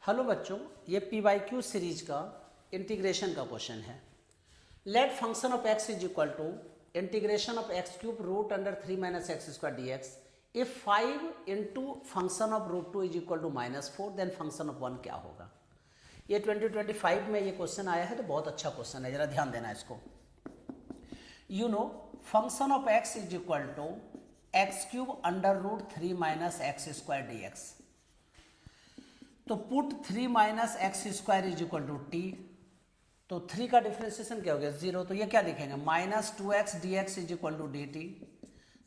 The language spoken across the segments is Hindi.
हेलो बच्चों, ये PYQ सीरीज का इंटीग्रेशन का क्वेश्चन है। Let function of x is equal to integration of x cube root under 3 minus x square D x if 5 into function of root 2 is equal to -4 then function of 1 क्या होगा। ये 2025 में ये क्वेश्चन आया है, तो बहुत अच्छा क्वेश्चन है, जरा ध्यान देना इसको। You know function of x is equal to x cube under root 3 minus x square D X. तो put 3 minus x square is equal to T, तो 3 का डिफ्रेंसिएशन क्या हो गया 0, तो ये क्या लिखेंगे -2x dx is equal to d t.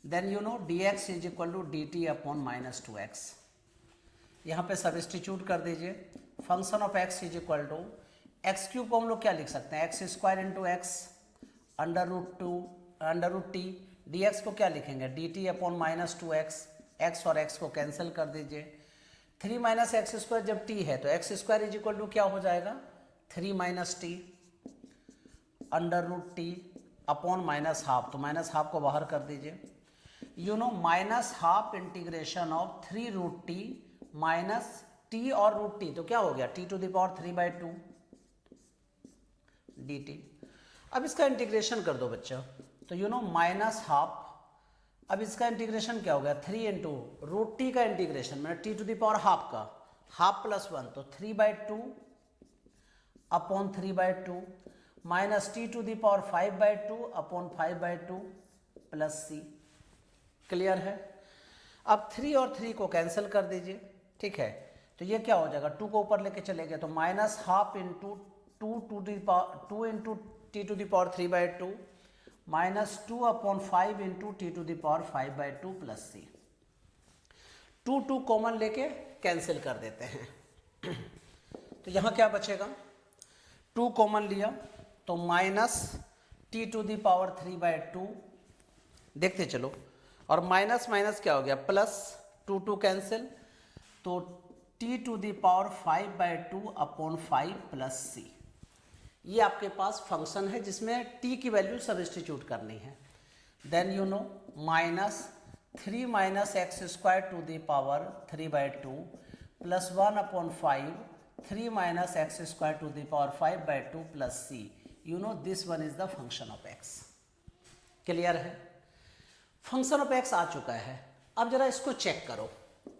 Then you know dx is equal to d t upon -2x। यहाँ पे सब्स्टिट्यूट कर दीजिए। Function of x is equal to x cube को हम लोग क्या लिख सकते हैं x square into x under root t. D x को क्या लिखेंगे d t upon -2x। X और एक्स को कैंसिल कर दीजिए। 3 माइनस एक्स स्क्वायर जब टी है तो x square is equal to क्या हो जाएगा 3 minus t under root t upon -half, तो -हाफ को बाहर कर दीजिए। You know -half integration of 3 root t minus t और रूट टी, तो क्या हो गया t to the power 3/2 d t. अब इसका इंटीग्रेशन कर दो बच्चा, तो यू नो -हाफ। अब इसका इंटीग्रेशन क्या हो गया 3 इंटू रूट टी का इंटीग्रेशन मैंने t to the power half का, हाफ प्लस 1 तो 3/2 upon 3/2 minus T to the power 5/2 upon 5/2 plus C. Clear है। अब 3 और 3 को कैंसिल कर दीजिए, ठीक है। तो ये क्या हो जाएगा 2 को ऊपर लेके चले गए तो -half into 2 into t to the power 3/2 -2 upon 5 into t to the power 5/2 plus C. 2 common लेके कैंसिल कर देते हैं तो यहाँ क्या बचेगा 2 कॉमन लिया तो minus T to the power 3/2, देखते चलो, और माइनस माइनस क्या हो गया प्लस 2 कैंसिल, तो T to the power 5/2 upon 5 plus C. ये आपके पास फंक्शन है जिसमें t की वैल्यू सब्स्टिट्यूट करनी है। Then you know -3 minus x square to the power 3/2 plus 1 upon 5 3 minus x square to the power 5/2 plus C. You know this one is the function of x। Clear है। फंक्शन ऑफ x आ चुका है। अब जरा इसको चेक करो,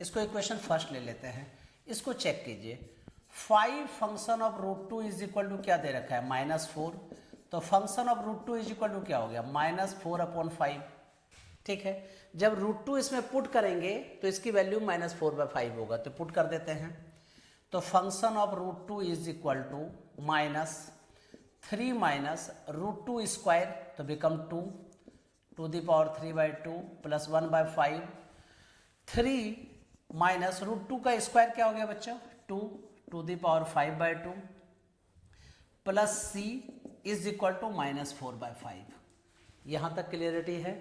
इसको इक्वेशन फर्स्ट ले लेते हैं, इसको चेक कीजिए। 5 function of root 2 is equal to क्या दे रखा है -4, तो function of root 2 is equal to क्या हो गया -4 अपॉन 5। ठीक है, जब रूट 2 इसमें पुट करेंगे तो इसकी वैल्यू -4/5 होगा, तो पुट कर देते हैं। तो function of root 2 is equal to -3 minus root 2 square, तो become 2 to the power 3/2 plus 1/5। 3 minus root 2 का स्क्वायर क्या हो गया बच्चा 2 to the power 5/2 plus C is equal to -4/5। यहां तक क्लियरिटी है।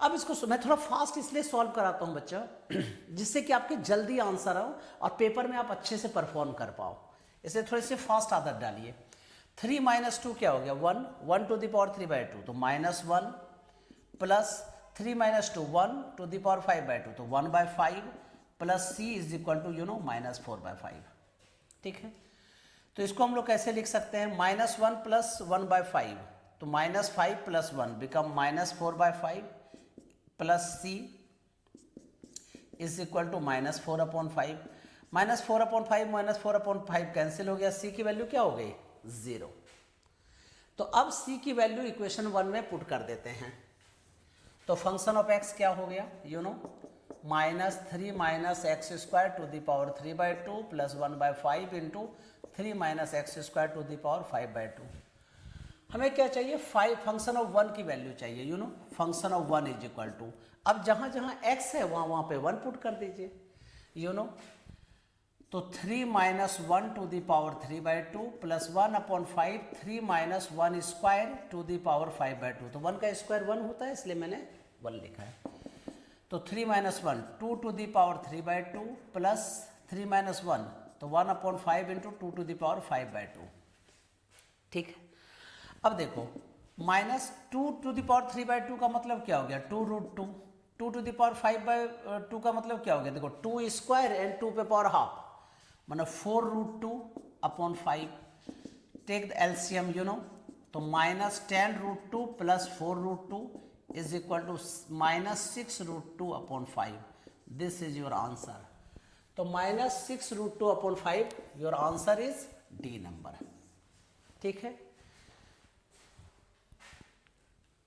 अब इसको मैं थोड़ा फास्ट इसलिए सॉल्व कराता हूं बच्चा जिससे कि आपके जल्दी आंसर आओ और पेपर में आप अच्छे से परफॉर्म कर पाओ, इसलिए थोड़े से फास्ट आदत डालिए। 3 माइनस 2 क्या हो गया 1 टू द पावर 3/2, तो -1 plus 3 minus 2 1 to the power 5/2, तो 1/5 plus C is equal to you know -4/5। ठीक है, तो इसको हम लोग कैसे लिख सकते हैं -1 प्लस 1/5, तो -5 plus 1 become -4/5 plus C is equal to -4 upon 5। -4 upon 5 -4/5 cancel हो गया, सी की वैल्यू क्या हो गई 0। तो अब सी की वैल्यू इक्वेशन 1 में पुट कर देते हैं, तो फंक्शन ऑफ x क्या हो गया you know -3 minus x square to the power 3/2 plus 1/5 into 3 minus x square to the power 5/2। हमें क्या चाहिए फंक्शन ऑफ 1 की वैल्यू चाहिए, you know function of 1 is equal to, अब जहां जहां x है वहां पे 1 पुट कर दीजिए, यू नो। तो 3 minus 1 to the power 3/2 plus 1 upon 5 3 minus 1 square to the power 5/2, तो 1 का स्क्वायर 1 होता है इसलिए मैंने 1 लिखा है। तो 3 minus 1 2 to the power 3/2 plus 3 minus 1, तो 1 upon 5 into 2 to the power 5/2। ठीक है, अब देखो -2 टू द पावर 3/2 का मतलब क्या हो गया 2√2, 2 टू द पावर 5/2 का मतलब क्या हो गया देखो 2 स्क्वायर एंड 2 पे पावर हाफ, मतलब 4√2/5. Take the LCM you know, तो -10√2 plus 4√2 is equal to -6√2/5. This is your answer. तो -6√2/5 your answer is D number. ठीक है.